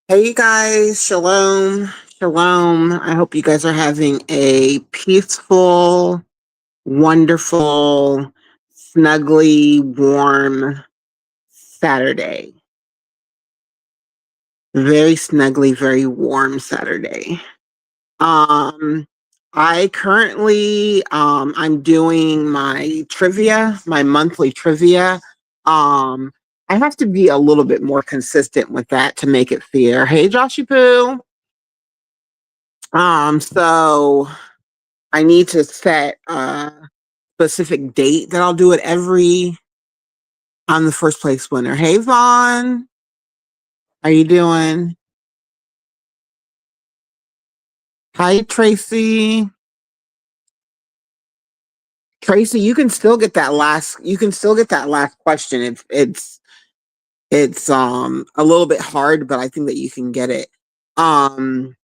Hey you guys, shalom, shalom. I hope you guys are having a peaceful, wonderful, snuggly, warm Saturday. Very snuggly, very warm Saturday. Um, I currently I'm doing my trivia, my monthly trivia. Um, I have to be a little bit more consistent with that to make it fair. Hey Joshy Poo. So I need to set a specific date that I'll do it every. I'm the first place winner. Hey Vaughn, how you doing? Hi Tracy. Tracy, you can still get that last. You can still get that last question. It's a little bit hard, but I think that you can get it. Um,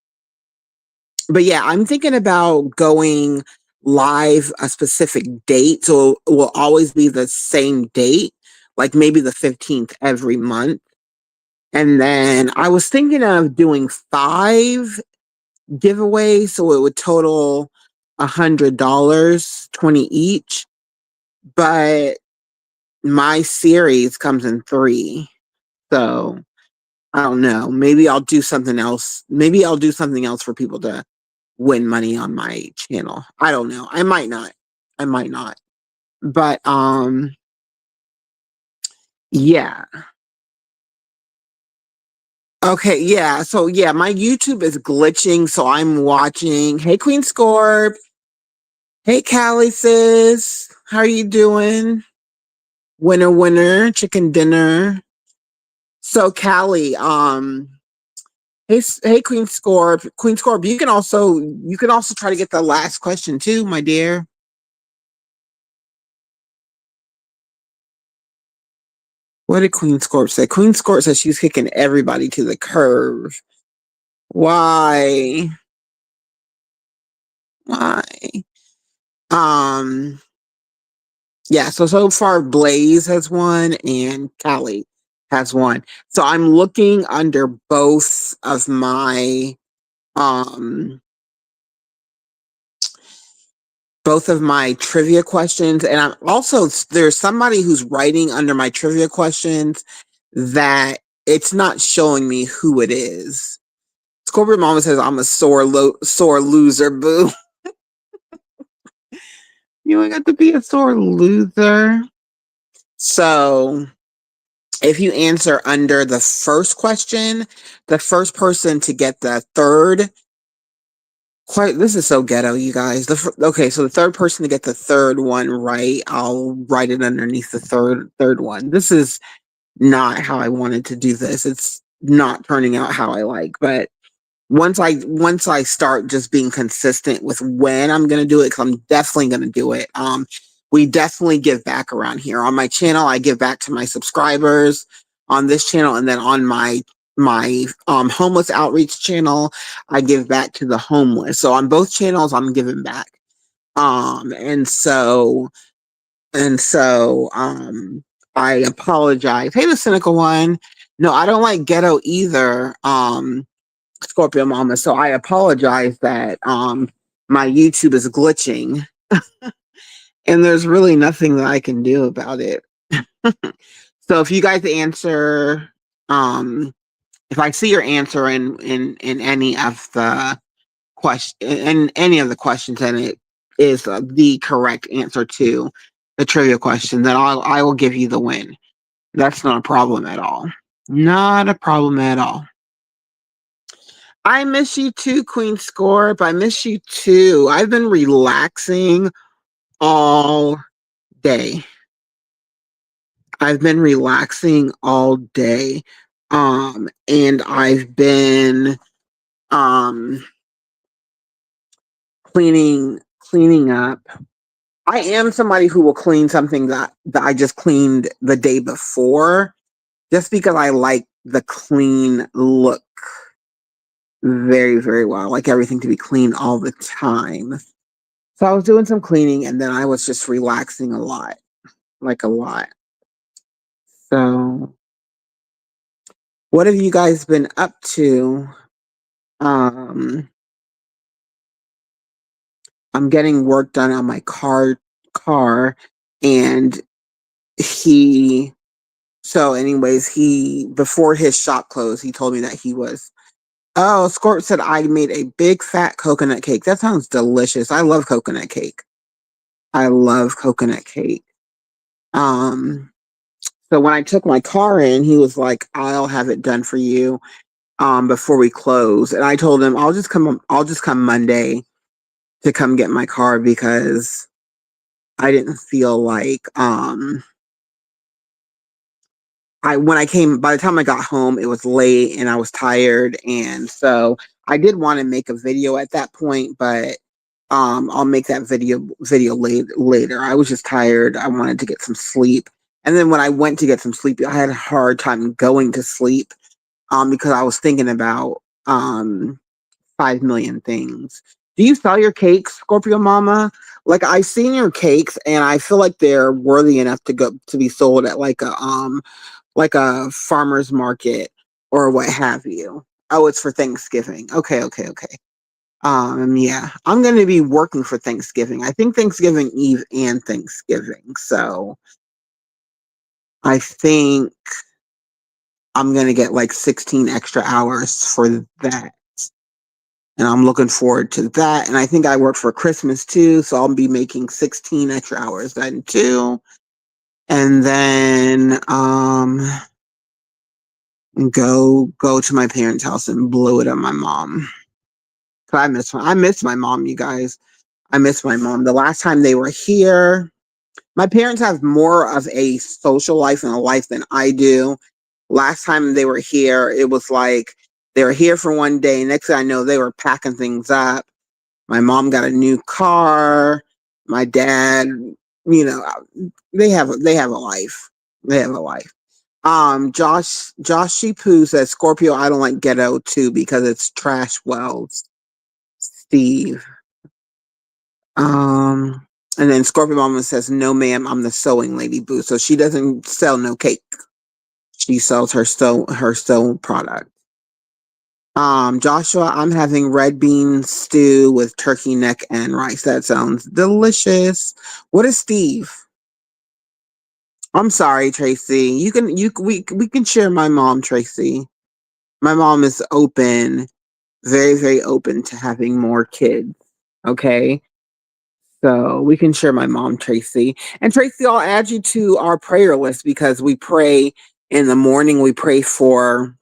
but yeah, I'm thinking about going live a specific date, so it will always be the same date, like maybe the 15th every month. And then I was thinking of doing 5 giveaways, so it would total $100, 20 each. But my series comes in three. So I don't know. Maybe I'll do something else. Maybe I'll do something else for people to win money on my channel. I don't know. I might not. I might not. But yeah. Okay, yeah. So yeah, my YouTube is glitching, so I'm watching. Hey Queen Scorp. Hey Callie sis. How are you doing? Winner winner, chicken dinner. So Callie, hey Queen Scorp. Queen Scorp, you can also try to get the last question too, my dear. What did Queen Scorp say? Queen Scorp says she's kicking everybody to the curve. Why? Why? Um, yeah, so far Blaze has won and Callie has won. So I'm looking under um both of my trivia questions, and I'm also there's somebody who's writing under my trivia questions that it's not showing me who it is. Corporate Mama says I'm a sore loser, boo. You ain't got to be a sore loser. So if you answer under the first question, the first person to get the third. Quite, this is so ghetto, you guys. Okay, so the third person to get the third one right, I'll write it underneath the third one. This is not how I wanted to do this. It's not turning out how I like, but once I start just being consistent with when I'm gonna do it, because I'm definitely gonna do it. We definitely give back around here. On my channel, I give back to my subscribers on this channel, and then on my homeless outreach channel, I give back to the homeless. So on both channels, I'm giving back. And so I apologize. Hey, the cynical one. No, I don't like ghetto either. Scorpio Mama. So I apologize that my YouTube is glitching and there's really nothing that I can do about it. So if you guys answer if I see your answer in any of the questions and it is the correct answer to the trivia question, then I will give you the win. That's not a problem at all. Not a problem at all. I miss you too, Queen Scorp. I miss you too. I've been relaxing all day. I've been relaxing all day. And I've been um cleaning up. I am somebody who will clean something that I just cleaned the day before, just because I like the clean look very, very well. I like everything to be clean all the time. So I was doing some cleaning and then I was just relaxing a lot, like a lot. So What have you guys been up to? Um, I'm getting work done on my car and he so anyways, he before his shop closed, he told me that he was oh, Scorp said I made a big fat coconut cake. That sounds delicious. I love coconut cake. I love coconut cake. Um, so when I took my car in, he was like, I'll have it done for you before we close. And I told him I'll just come Monday to come get my car because I didn't feel like I when I came by the time I got home it was late and I was tired, and so I did want to make a video at that point, but I'll make that video later. I was just tired. I wanted to get some sleep. And then when I went to get some sleep, I had a hard time going to sleep because I was thinking about 5 million things. Do you sell your cakes, Scorpio Mama? Like I've seen your cakes and I feel like they're worthy enough to go to be sold at like a farmer's market or what have you. Oh, it's for Thanksgiving. Okay, okay, okay. Yeah, I'm going to be working for Thanksgiving. I think Thanksgiving Eve and Thanksgiving. So I think I'm going to get like 16 extra hours for that. And I'm looking forward to that. And I think I work for Christmas too. So I'll be making 16 extra hours then too. And then go to my parents' house and blow it at my mom. I miss my mom, you guys. I miss my mom. The last time they were here, my parents have more of a social life and a life than I do. Last time they were here, it was like they were here for one day. Next thing I know, they were packing things up. My mom got a new car. My dad, you know, they have a life. They have a life. Josh Sheepoo says Scorpio. I don't like ghetto too because it's trash wells. Steve. Um, and then Scorpio Mama says, "No, ma'am, I'm the sewing lady boo." So she doesn't sell no cake. She sells her sew product. Joshua, I'm having red bean stew with turkey neck and rice. That sounds delicious. What is Steve? I'm sorry, Tracy. We can share my mom, Tracy. My mom is open, very, very open to having more kids. Okay. So we can share my mom, Tracy. And Tracy, I'll add you to our prayer list because we pray in the morning. We pray for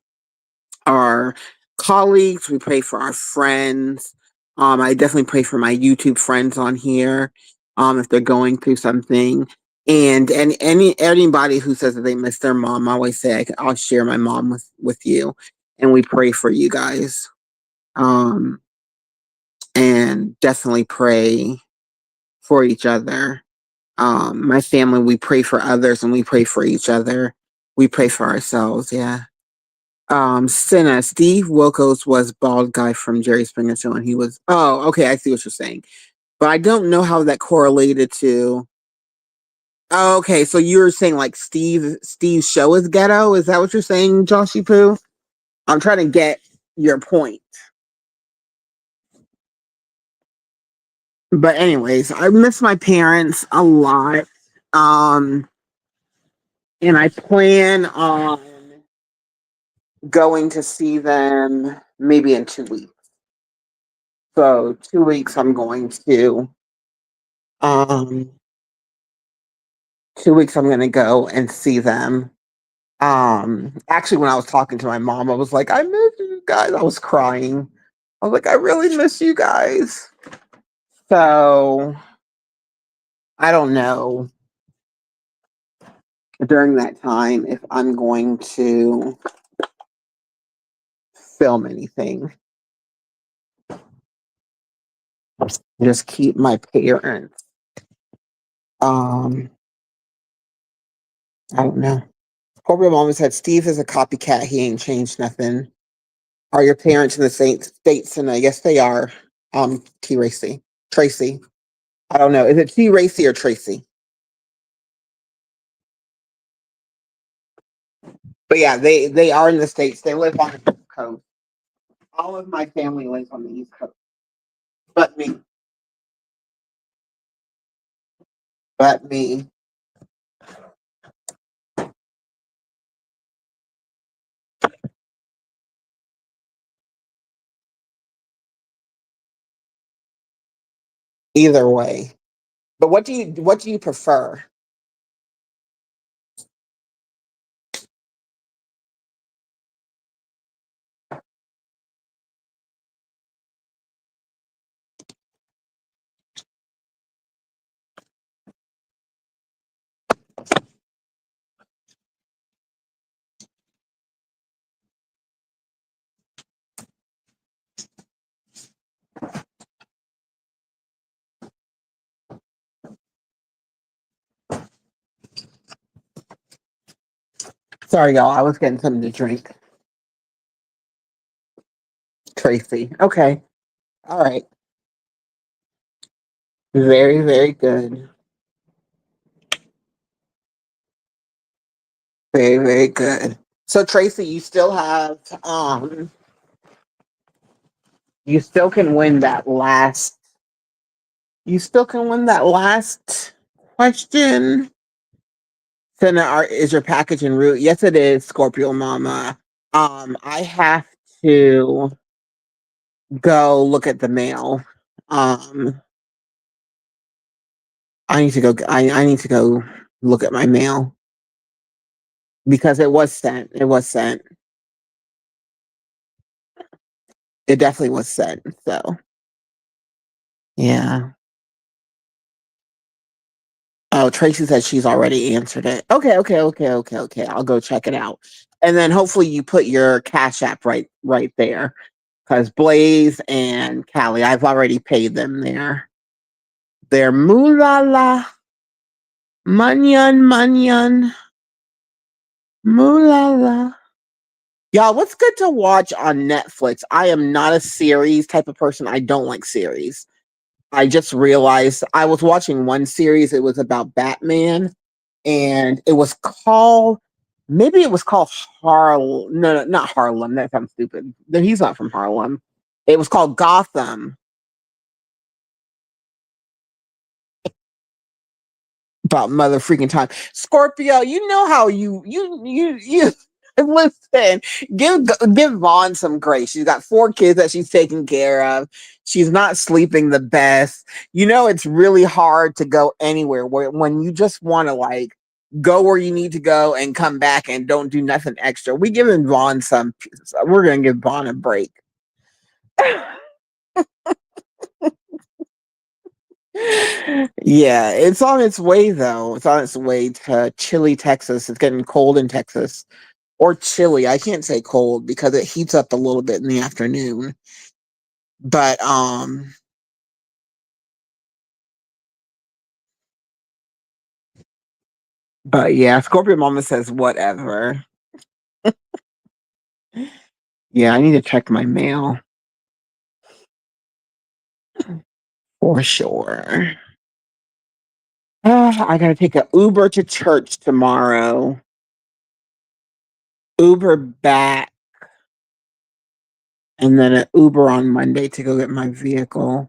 our colleagues. We pray for our friends. I definitely pray for my YouTube friends on here if they're going through something. And anybody who says that they miss their mom, I always say I'll share my mom with you, and we pray for you guys. Um, and definitely pray for each other. My family, we pray for others and we pray for each other. We pray for ourselves. Yeah. Senna, Steve Wilkos was bald guy from Jerry Springer Show, and he was. Oh, okay, I see what you're saying, but I don't know how that correlated to. Oh, okay, so you're saying like Steve's show is ghetto? Is that what you're saying, Joshy Poo? I'm trying to get your point. But anyways, I miss my parents a lot. Um, and I plan on going to see them maybe in 2 weeks. So 2 weeks I'm going to um 2 weeks I'm gonna go and see them. Actually when I was talking to my mom, I was like, I miss you guys. I was crying. I was like, I really miss you guys. So I don't know during that time if I'm going to film anything. Just keep my parents. Um, I don't know. Corporate mom said Steve is a copycat. He ain't changed nothing. Are your parents in the same states? And I guess they are. T Racy. Tracy. I don't know. Is it T Racy or Tracy? But yeah, they are in the States. They live on the East Coast. All of my family lives on the East Coast. But me. But me. Either way. But what do you prefer? Sorry, y'all. I was getting something to drink. Tracy. Okay. All right. Very, very good. Very, very good. So Tracy, you still can win that last you still can win that last question. Send is your package en route? Yes, it is, Scorpio Mama. I have to go look at the mail. Um, I need to go. I need to go look at my mail because it was sent. It was sent. It definitely was sent. So yeah. Oh, Tracy said she's already answered it. Okay, okay, okay, okay, okay. I'll go check it out, and then hopefully you put your Cash App right there because Blaze and Callie, I've already paid them their moolah manyan manyan moolah. Y'all, what's good to watch on Netflix? I am not a series type of person. I don't like series. I just realized I was watching one series. It was about Batman, and it was called maybe it was called Harlem. No, no, not Harlem. That sounds stupid. No, he's not from Harlem. It was called Gotham. About mother freaking time. Scorpio, you know how you listen, give Vaughn some grace. She's got 4 kids that she's taking care of. She's not sleeping the best. You know it's really hard to go anywhere when you just want to like go where you need to go and come back and don't do nothing extra. We're gonna give Vaughn a break. Yeah, it's on its way though. It's on its way to chilly Texas. It's getting cold in Texas. Or chilly. I can't say cold because it heats up a little bit in the afternoon. But yeah, Scorpio Mama says whatever. Yeah, I need to check my mail for sure. I gotta take an Uber to church tomorrow. Uber back, and then an Uber on Monday to go get my vehicle.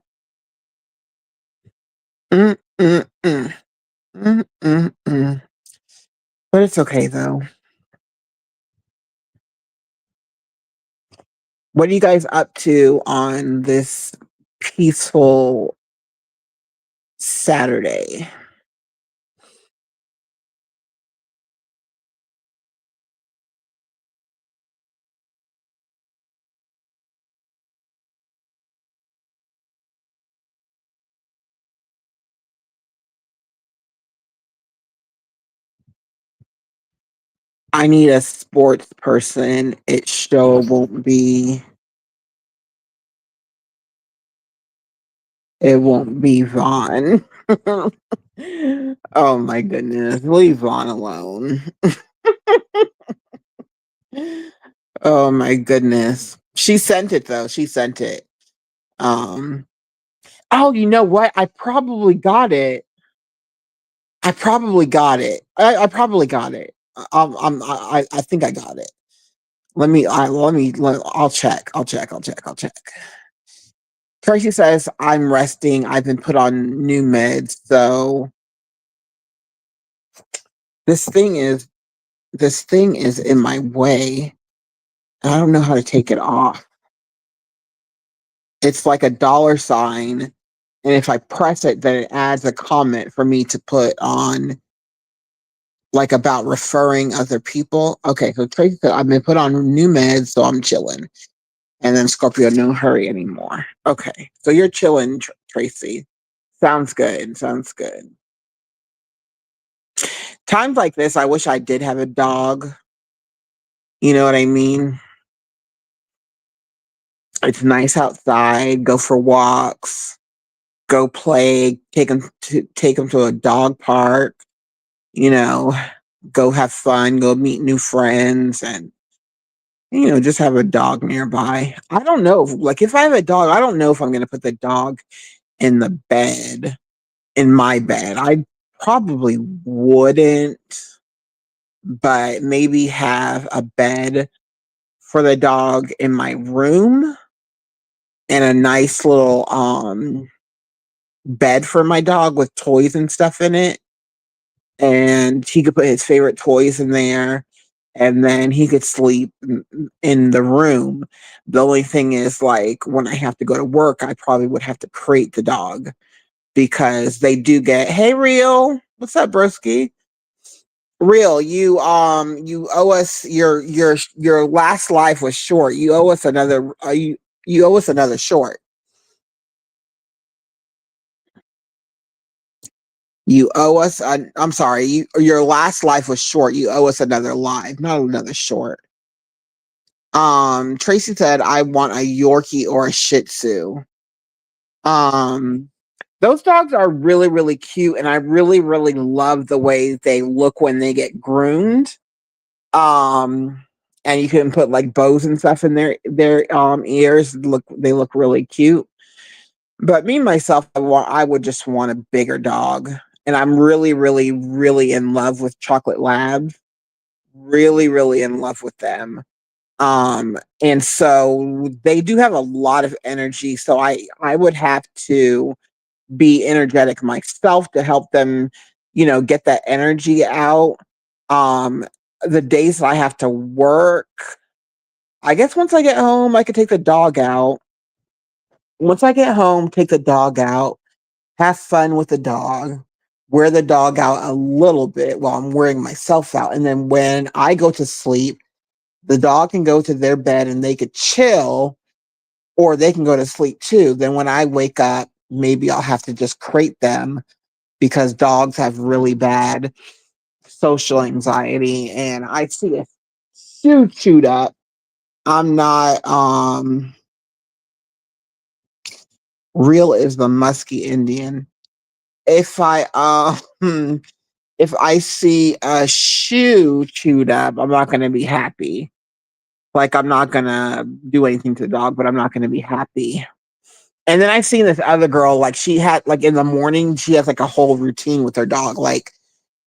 Mm, mm, mm. Mm, mm, mm. But it's okay though. What are you guys up to on this peaceful Saturday? I need a sports person. It won't be Vaughn. Oh my goodness. Leave Vaughn alone. Oh my goodness. She sent it though. She sent it. Um oh, you know what? I probably got it. I probably got it. I probably got it. I think I got it. I'll check. I'll check. Tracy says, I'm resting. I've been put on new meds. So this thing is, this thing is in my way. And I don't know how to take it off. It's like a dollar sign. And if I press it, then it adds a comment for me to put on, like about referring other people. Okay, so Tracy said, I've been put on new meds, so I'm chilling. And then Scorpio, no hurry anymore. Okay, so you're chilling, Tracy. Sounds good. Sounds good. Times like this, I wish I did have a dog. You know what I mean? It's nice outside, go for walks, go play, take them to a dog park, you know, go have fun, go meet new friends and just have a dog nearby. I don't know. Like if I have a dog, I don't know if I'm going to put the dog in the bed, in my bed. I probably wouldn't, but maybe have a bed for the dog in my room and a nice little bed for my dog with toys and stuff in it. And he could put his favorite toys in there and then he could sleep in the room. The only thing is, like, when I have to go to work, I probably would have to crate the dog because they do get, hey, Real, what's up, broski? Real, you owe us your last life was short. You owe us another. You owe us another short. You owe us. I'm sorry. Your last life was short. You owe us another life, not another short. Tracy said, I want a Yorkie or a Shih Tzu. Um, those dogs are really, really cute, and I really, really love the way they look when they get groomed. Um, and you can put like bows and stuff in their ears. They look really cute. But me myself, I would just want a bigger dog, and I'm really, really, really in love with chocolate labs. Really, really in love with them. And so they do have a lot of energy. So I would have to be energetic myself to help them, get that energy out. Um, the days that I have to work, I guess once I get home, I could take the dog out. Once I get home, take the dog out, have fun with the dog, wear the dog out a little bit while I'm wearing myself out. And then when I go to sleep, the dog can go to their bed and they could chill, or they can go to sleep too. Then when I wake up, maybe I'll have to just crate them because dogs have really bad social anxiety. And I see it chewed up. I'm not Real is the musky Indian. If I if I see a shoe chewed up, I'm not gonna be happy. Like I'm not gonna do anything to the dog, but I'm not gonna be happy. And then I've seen this other girl, like she had like in the morning, she has like a whole routine with her dog. Like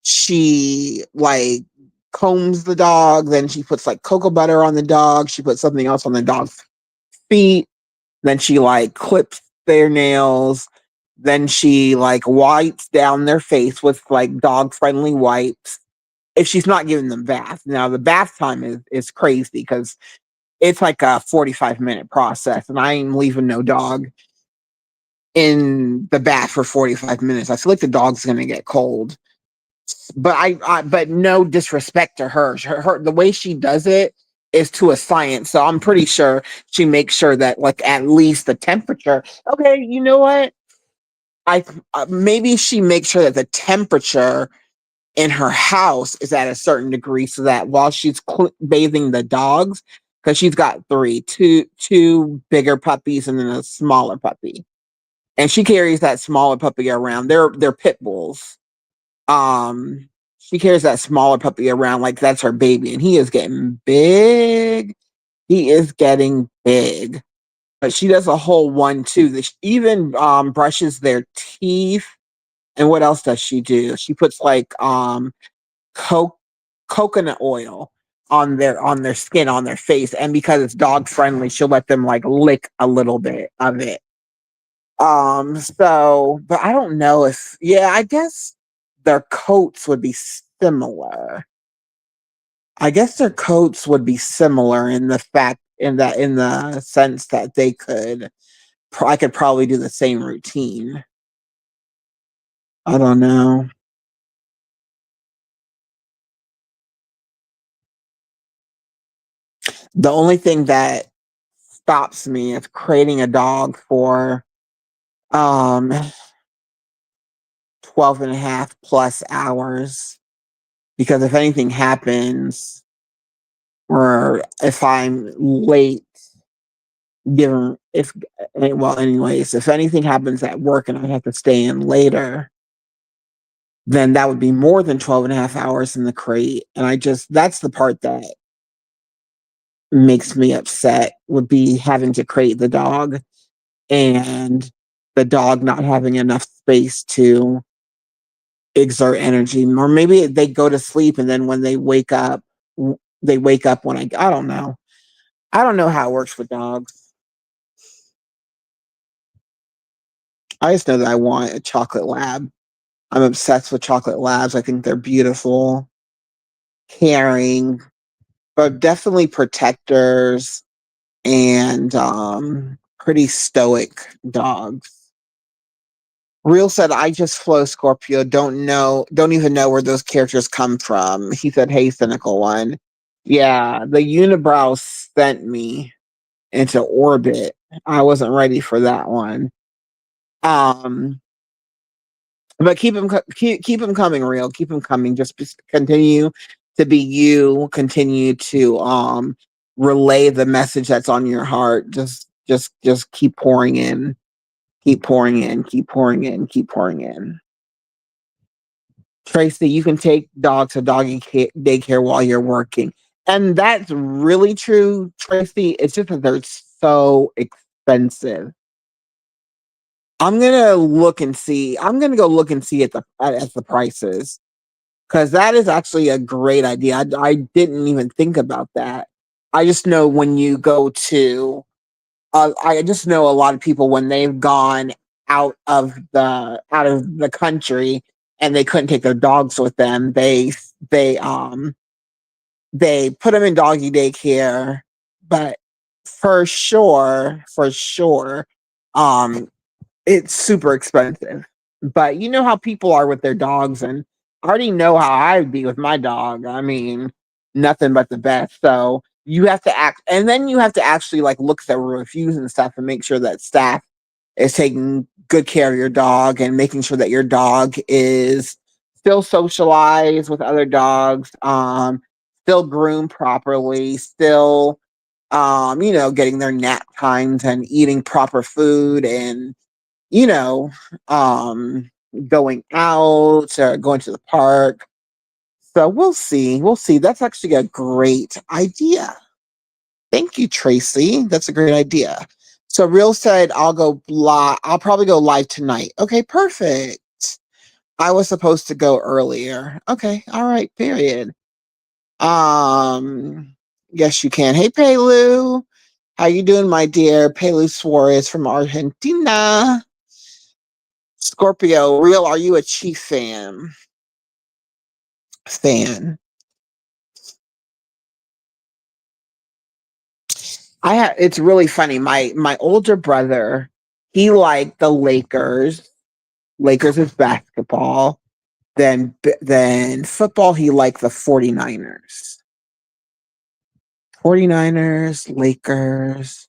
she like combs the dog, then she puts like cocoa butter on the dog, she puts something else on the dog's feet, then she like clips their nails, then she like wipes down their face with like dog friendly wipes. If she's not giving them bath. Now the bath time is crazy because it's like a 45-minute process, and I ain't leaving no dog in the bath for 45 minutes. I feel like the dog's gonna get cold. But but no disrespect to her. The way she does it is to a science. So I'm pretty sure she makes sure that like at least the temperature. Okay, you know what? I maybe she makes sure that the temperature in her house is at a certain degree so that while she's bathing the dogs, because she's got two bigger puppies and then a smaller puppy, and she carries that smaller puppy around. They're pit bulls. She carries that smaller puppy around like that's her baby, and he is getting big. He is getting big. But she does a whole 1-2. That even brushes their teeth. And what else does she do? She puts like cocoa coconut oil on their skin, on their face, and because it's dog friendly, she'll let them like lick a little bit of it. So, but I don't know if, yeah, I guess their coats would be similar. I guess their coats would be similar in the fact, in the sense that I could probably do the same routine. I don't know. The only thing that stops me is creating a dog for um 12 and a half plus hours, because if anything happens, or if I'm late, given if well, anyways, if anything happens at work and I have to stay in later, then that would be more than 12 and a half hours in the crate. And that's the part that makes me upset, would be having to crate the dog and the dog not having enough space to exert energy. Or maybe they go to sleep and then when they wake up when I don't know. I don't know how it works with dogs. I just know that I want a chocolate lab. I'm obsessed with chocolate labs. I think they're beautiful, caring, but definitely protectors and pretty stoic dogs. Real said, I just flow Scorpio. Don't even know where those characters come from. He said, hey, cynical one. Yeah, the unibrow sent me into orbit. I wasn't ready for that one. Um, but keep him coming, real. Keep him coming. Just continue to be you. Continue to relay the message that's on your heart. Just keep pouring in. Keep pouring in. Keep pouring in. Keep pouring in. Tracy, you can take dogs to daycare while you're working. And that's really true, Tracy. It's just that they're so expensive. I'm gonna look and see. I'm gonna go look and see at the prices, because that is actually a great idea. I didn't even think about that. I just know when you go to, I just know a lot of people when they've gone out of the country and they couldn't take their dogs with them. They put them in doggy daycare, but for sure, um, it's super expensive. But you know how people are with their dogs, and I already know how I'd be with my dog. I mean, nothing but the best. So you have to act, and then you have to actually like look at the reviews and stuff and make sure that staff is taking good care of your dog and making sure that your dog is still socialized with other dogs, still groomed properly, still getting their nap times and eating proper food, and you know, um, going out or going to the park. So we'll see. We'll see. That's actually a great idea. Thank you, Tracy. That's a great idea. So Real said I'll go live. I'll probably go live tonight. Okay, perfect. I was supposed to go earlier. Okay, all right, period. Yes, you can. Hey, Pelu. How you doing, my dear? Pelu Suarez from Argentina. Scorpio, Real, are you a Chief fan? Fan. It's really funny. My older brother, he liked the Lakers. Lakers is basketball. Then football, he liked the 49ers. 49ers, Lakers.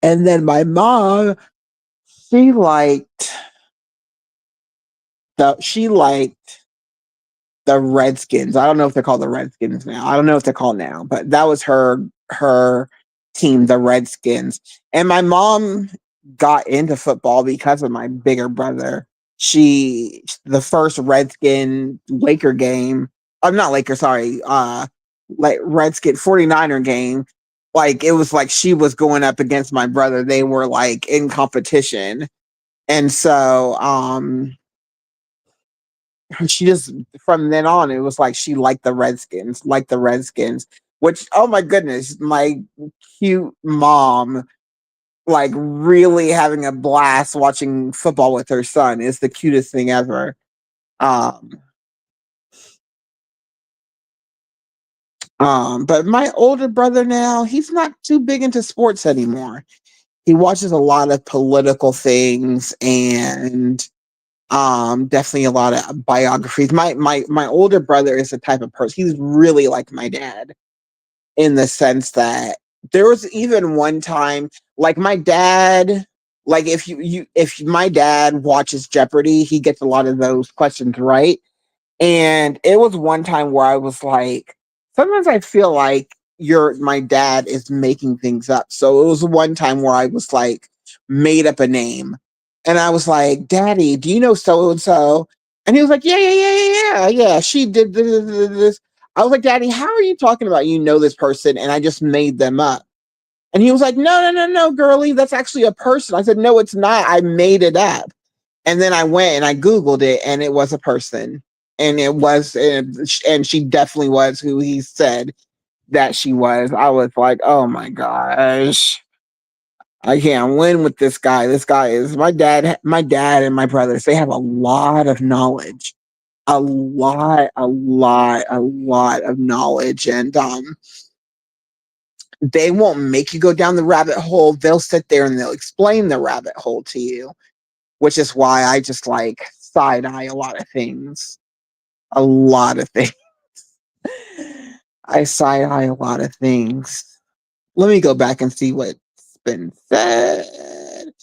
And then my mom, she liked she liked the Redskins. I don't know if they're called the Redskins now. I don't know if they're called now, but that was her team, the Redskins. And my mom got into football because of my bigger brother. The first Redskin Laker game, I'm not Laker, sorry, like Redskin 49er game, like it was like she was going up against my brother. They were like in competition. And so she just from then on it was like she liked the Redskins, which oh my goodness, my cute mom like really having a blast watching football with her son is the cutest thing ever. Um, but my older brother now, he's not too big into sports anymore. He watches a lot of political things and definitely a lot of biographies. My older brother is the type of person, he's really like my dad in the sense that there was even one time like my dad, like if my dad watches Jeopardy, he gets a lot of those questions right. And it was one time where I was like, sometimes I feel like my dad is making things up. So it was one time where I was like, made up a name. And I was like, Daddy, do you know so and so? And he was like, yeah. She did this. I was like, Daddy, how are you talking about you know this person? And I just made them up. And he was like, no, girlie, that's actually a person. I said, no, it's not. I made it up. And then I went and I Googled it and it was a person. And it was, and she definitely was who he said that she was. I was like, oh my gosh, I can't win with this guy. This guy is my dad and my brothers, they have a lot of knowledge. A lot of knowledge. And they won't make you go down the rabbit hole. They'll sit there and they'll explain the rabbit hole to you, which is why I just like side eye a lot of things. A lot of things. I side eye a lot of things. Let me go back and see what's been said.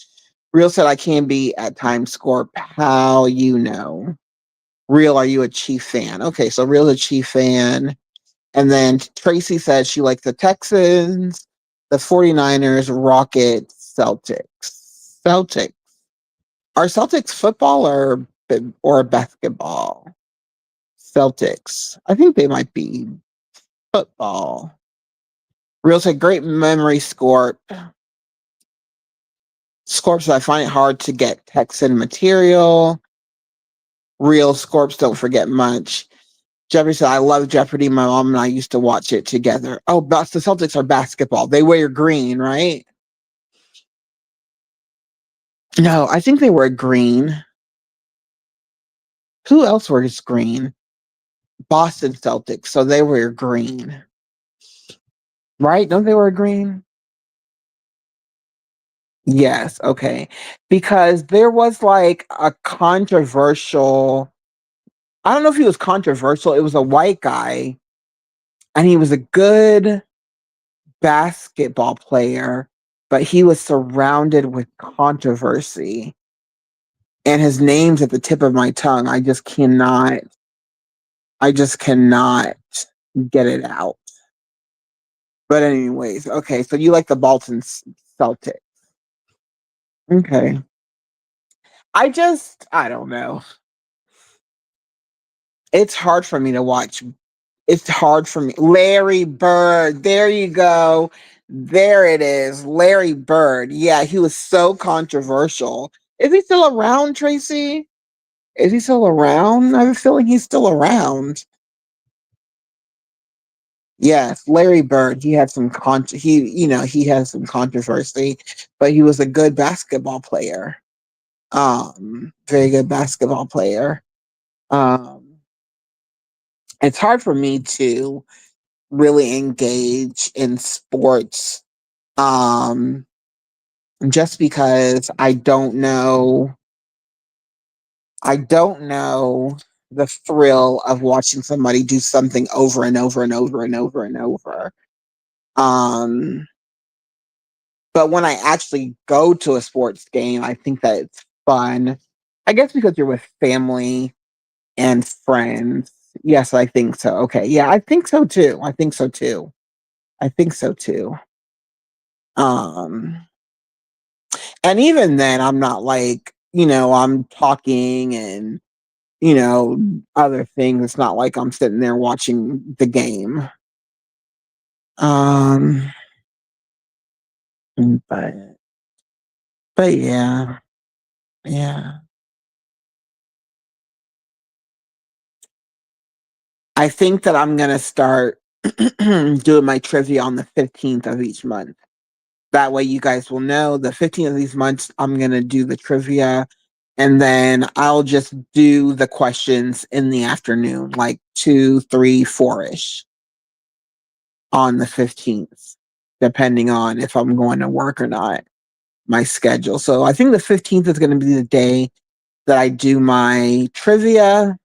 Real said I can be at Times Square. How you know? Real, are you a Chief fan? Okay, so Real's a Chief fan. And then Tracy said she likes the Texans, the 49ers, Rockets, Celtics. Celtics. Are Celtics football or basketball? Celtics. I think they might be football. Real said great memory, Scorp. Scorps, I find it hard to get Texan material. Real Scorps don't forget much. Jeffrey said, I love Jeopardy. My mom and I used to watch it together. Oh, but the Celtics are basketball. They wear green, right? No, I think they wear green. Who else wears green? Boston Celtics. So they wear green. Right? Don't they wear green? Yes, okay. Because there was like a controversial, I don't know if he was controversial. It was a white guy and he was a good basketball player, but he was surrounded with controversy. And his name's at the tip of my tongue. I just cannot get it out. But anyways, okay, so you like the Bolton Celtics. Okay. I don't know. It's hard for me to watch. It's hard for me. Larry Bird. There you go. There it is. Larry Bird. Yeah, he was so controversial. Is he still around, Tracy? Is he still around? I have a feeling he's still around. Yes, Larry Bird. He had some he had some controversy, but he was a good basketball player. Very good basketball player. Um, it's hard for me to really engage in sports um just because I don't know the thrill of watching somebody do something over and over and over and over and over. Um but when I actually go to a sports game, I think that it's fun. I guess because you're with family and friends. Yes, I think so. Okay. Yeah, I think so too. I think so too. I think so too. Um And even then, I'm not like, I'm talking and, other things. It's not like I'm sitting there watching the game. Um, but, but yeah, yeah. I think that I'm gonna start doing my trivia on the 15th of each month. That way you guys will know the 15th of these months I'm gonna do the trivia, and then I'll just do the questions in the afternoon, like 2, 3, 4-ish on the 15th, depending on if I'm going to work or not, my schedule. So I think the 15th is gonna be the day that I do my trivia.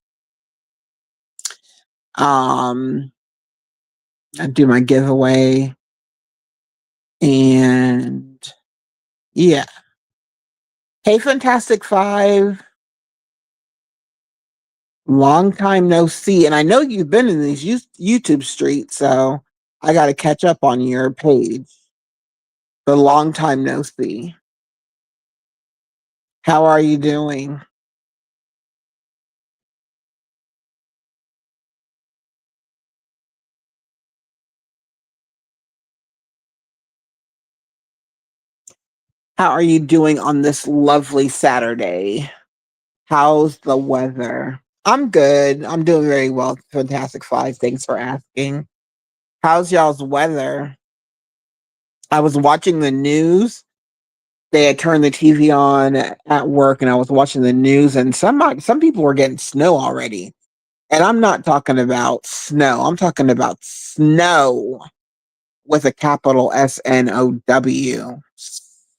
Um I do my giveaway, and yeah. Hey, Fantastic Five. Long time no see. And I know you've been in these YouTube streets, so I got to catch up on your page. The long time no see. How are you doing? How are you doing on this lovely Saturday? How's the weather? I'm good. I'm doing very well. Fantastic Five. Thanks for asking. How's y'all's weather? I was watching the news. They had turned the TV on at work, and I was watching the news, and some people were getting snow already. And I'm not talking about snow. I'm talking about snow with a capital SNOW.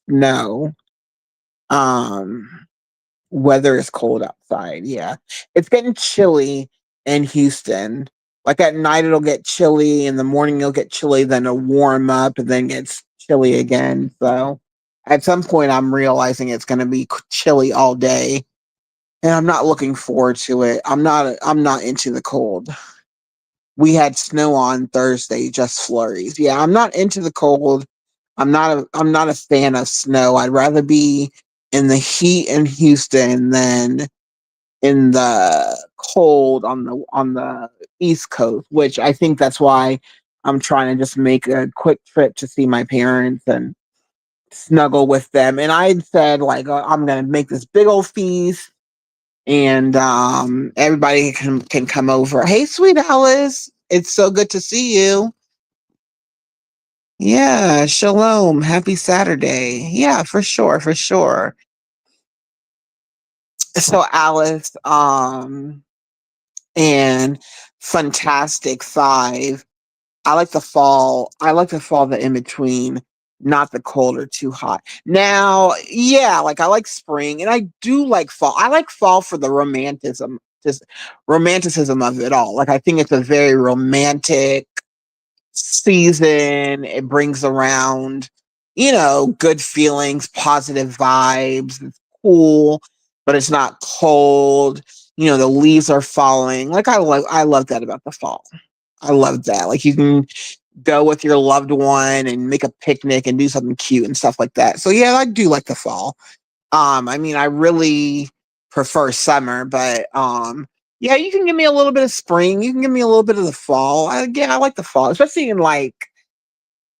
Snow. Um, Weather is cold outside. Yeah. It's getting chilly in Houston. Like at night it'll get chilly, in the morning it'll get chilly, then it'll warm up and then gets chilly again. So at some point I'm realizing it's going to be chilly all day, and I'm not looking forward to it. I'm not into the cold. We had snow on Thursday, just flurries. Yeah, I'm not into the cold. I'm not a fan of snow. I'd rather be in the heat in Houston than in the cold on the East Coast, which I think that's why I'm trying to just make a quick trip to see my parents and snuggle with them. And I said like I'm gonna make this big old feast, and everybody can come over. Hey, sweet Alice, it's so good to see you. Yeah, shalom, happy Saturday. Yeah, for sure, for sure. So Alice, and Fantastic Five. I like the fall. I like the fall, the in between, not the cold or too hot. Now, yeah, like I like spring, and I do like fall. I like fall for the romanticism of it all. Like I think it's a very romantic season. It brings around, good feelings, positive vibes. It's cool, but it's not cold. The leaves are falling. Like I love that about the fall. I love that. Like you can go with your loved one and make a picnic and do something cute and stuff like that. So yeah, I do like the fall. I mean, I really prefer summer, but yeah, you can give me a little bit of spring. You can give me a little bit of the fall. Yeah, I like the fall, especially in like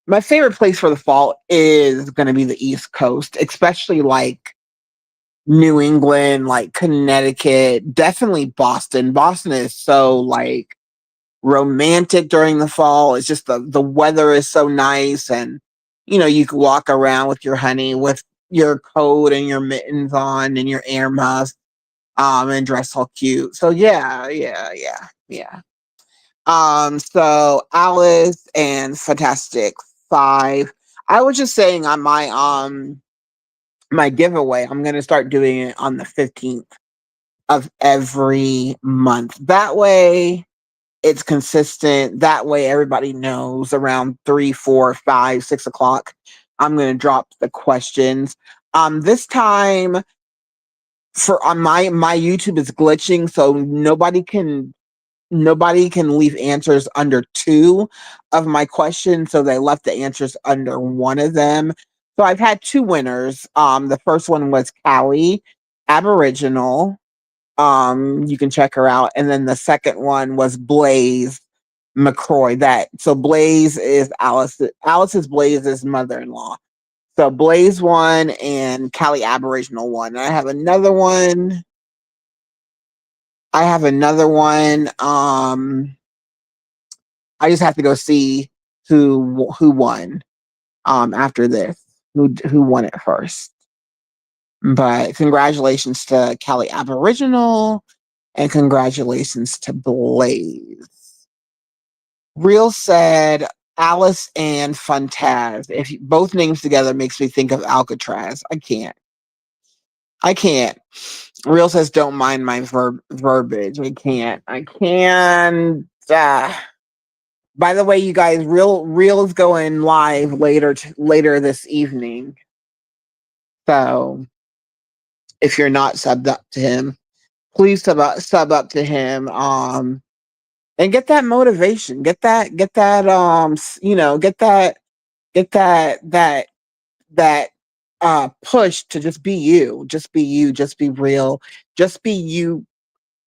my favorite place for the fall is going to be the East Coast, especially like New England, like Connecticut, definitely Boston. Boston is so like romantic during the fall. It's just the weather is so nice, and you can walk around with your honey with your coat and your mittens on and your air muff, and dress all cute. So yeah, yeah, yeah, yeah. So Alice and Fantastic Five. I was just saying on my giveaway, I'm gonna start doing it on the 15th of every month. That way it's consistent. That way everybody knows around 3, 4, 5, 6 o'clock. I'm gonna drop the questions. This time for on my YouTube is glitching, so nobody can leave answers under two of my questions. So they left the answers under one of them. So I've had two winners. The first one was Callie, Aboriginal. You can check her out. And then the second one was Blaze McCroy. Blaze is Alice's Blaze's mother-in-law. So Blaze won and Callie Aboriginal won. And I have another one. I just have to go see who won after this, who won it first. But congratulations to Kelly Aboriginal and congratulations to Blaze. Real said Alice and Funtaz. If both names together makes me think of Alcatraz. I can't. I can't. Real says don't mind my verbiage. I can't. I can't. By the way, you guys, Real is going live later this evening. So if you're not subbed up to him, please sub up to him. And get that motivation. Get that that push to just be you. Just be you. Just be real. Just be you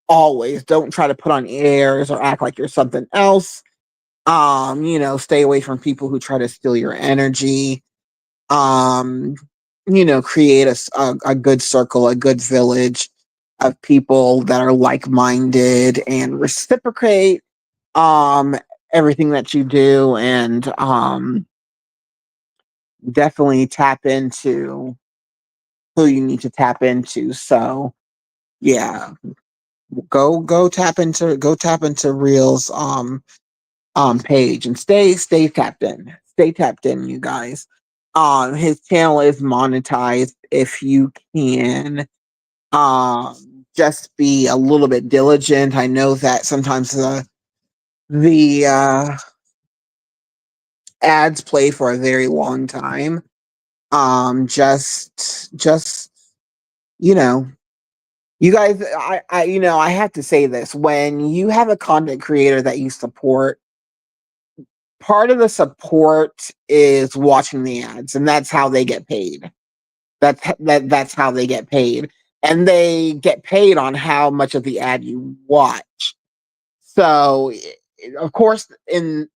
always. Don't try to put on airs or act like you're something else. Stay away from people who try to steal your energy. Um, create a good circle, a good village of people that are like-minded and reciprocate everything that you do, and definitely tap into who you need to tap into. So yeah, go tap into Real's page and stay tapped in. Stay tapped in, you guys. His channel is monetized. If you can just be a little bit diligent. I know that sometimes the ads play for a very long time. Just you know, you guys, I have to say this: when you have a content creator that you support, part of the support is watching the ads, and that's how they get paid. That's how they get paid, and they get paid on how much of the ad you watch. So, of course, you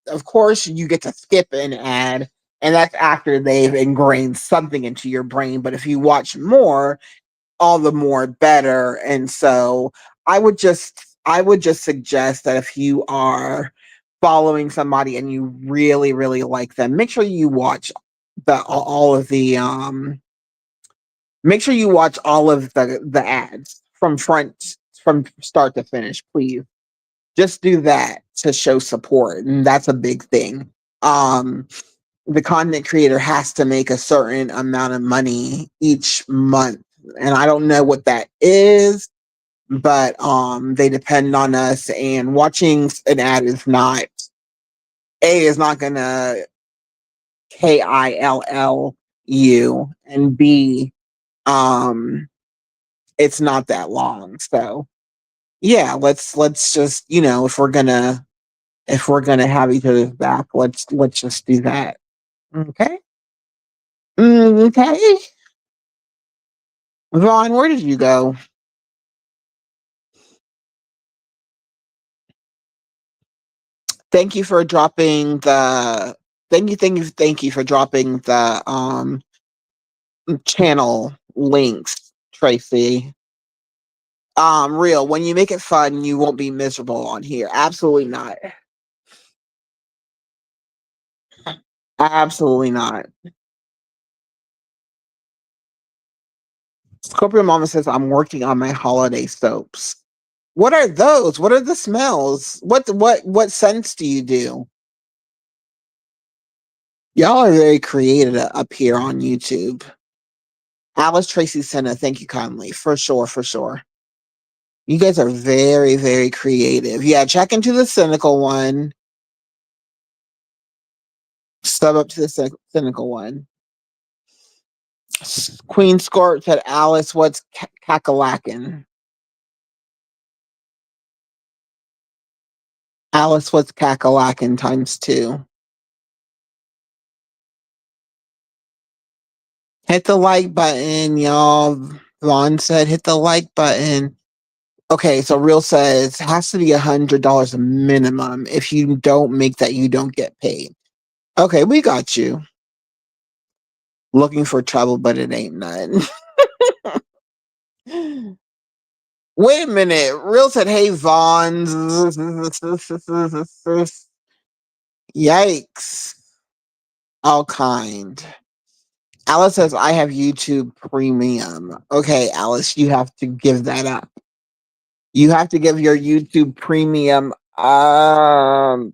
get to skip an ad, and that's after they've ingrained something into your brain. But if you watch more, all the more better. And so, I would just suggest that if you are following somebody and you really really like them, make sure you watch the all of the make sure you watch all of the ads from start to finish, please. Just do that to show support, and that's a big thing. Um, the content creator has to make a certain amount of money each month, and I don't know what that is, but they depend on us. And watching an ad is not gonna kill you, and B, um, it's not that long. So yeah, let's just if we're gonna have each other's back, let's just do that. Okay. Okay. Vaughn, where did you go? Thank you for dropping the thank you for dropping the channel links, Tracy. Real, when you make it fun, you won't be miserable on here. Absolutely not. Absolutely not. Scorpio Mama says I'm working on my holiday soaps. What are those? What are the smells? What scents do you do? Y'all are very creative up here on YouTube. Alice Tracy Senna, thank you kindly. For sure, for sure. You guys are very, very creative. Yeah, check into the cynical one. Sub up to the cynical one. Queen Scorp said, Alice, what's cackalacking? Alice, what's cackalacking times two? Hit the like button, y'all. Vaughn said, hit the like button. Okay, so Real says has to be $100 minimum. If you don't make that, you don't get paid. Okay, we got you. Looking for trouble, but it ain't none. Wait a minute. Real said, hey, Vaughn. Yikes. All kind. Alice says, I have YouTube Premium. Okay, Alice, you have to give that up. You have to give your YouTube Premium because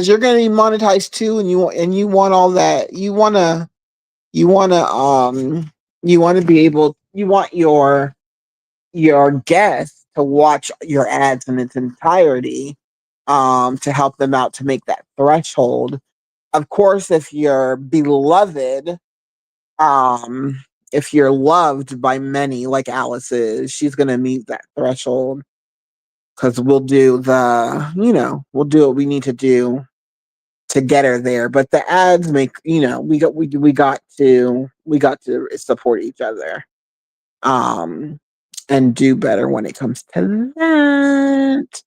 you're going to be monetized too, and you want all that. You want to you want to be able. You want your guests to watch your ads in its entirety, to help them out to make that threshold. Of course, if you're beloved, um, if you're loved by many, like Alice is, she's gonna meet that threshold because we'll do we'll do what we need to do to get her there. But the ads make we got to support each other. And do better when it comes to that.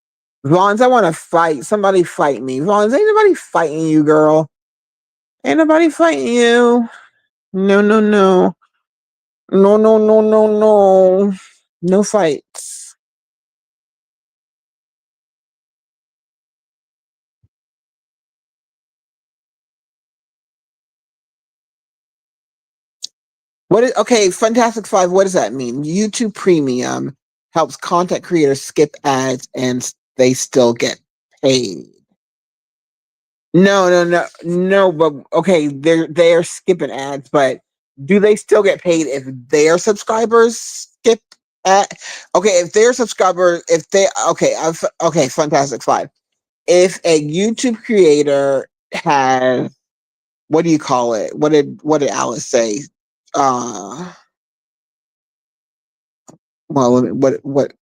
Vons, I want to fight. Somebody fight me. Vons, ain't nobody fighting you, girl. Ain't nobody fighting you. No, no, no. No, no, no, no, no. No fights. Okay, Fantastic Five, what does that mean? YouTube Premium helps content creators skip ads and they still get paid. No, no, no, no. But okay, they're skipping ads, but do they still get paid if their subscribers skip ad? Okay, if their subscribers, if they okay, Fantastic Five. If a YouTube creator has what do you call it? What did Alice say? Uh, well, what?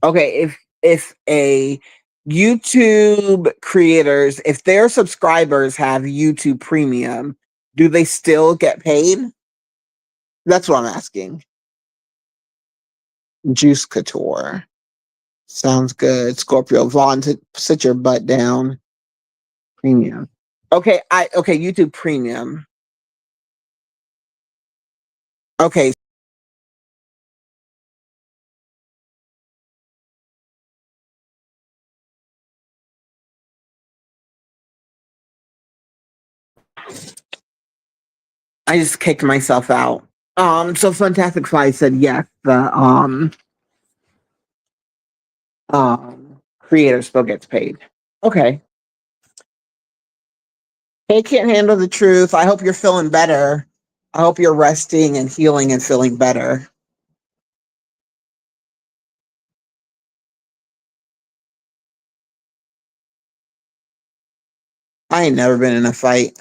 Okay, if a YouTube creators, if their subscribers have YouTube Premium, do they still get paid? That's what I'm asking. Juice Couture. Sounds good. Scorpio Vaughn, sit your butt down. Premium. Okay, YouTube Premium. Okay. I just kicked myself out. So Fantastic Five said yes, the creator still gets paid. Okay. Hey, can't handle the truth. I hope you're feeling better. I hope you're resting and healing and feeling better. I ain't never been in a fight.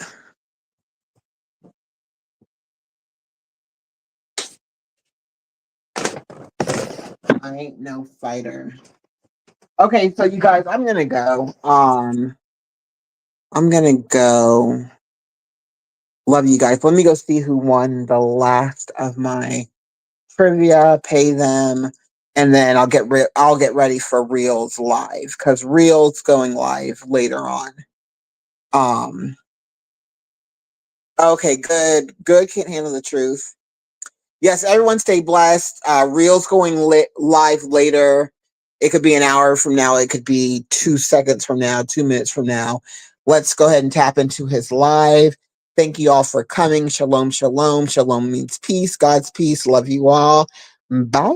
I ain't no fighter. Okay, so you guys, I'm gonna go. I'm gonna go. Love you guys. Let me go see who won the last of my trivia. Pay them, and then I'll get ready for Reels live because Reels going live later on. Um. Okay. Good. Good. Can't handle the truth. Yes, everyone stay blessed. Reels going live later. It could be an hour from now. It could be 2 seconds from now, 2 minutes from now. Let's go ahead and tap into his live. Thank you all for coming. Shalom, shalom. Shalom means peace, God's peace. Love you all. Bye.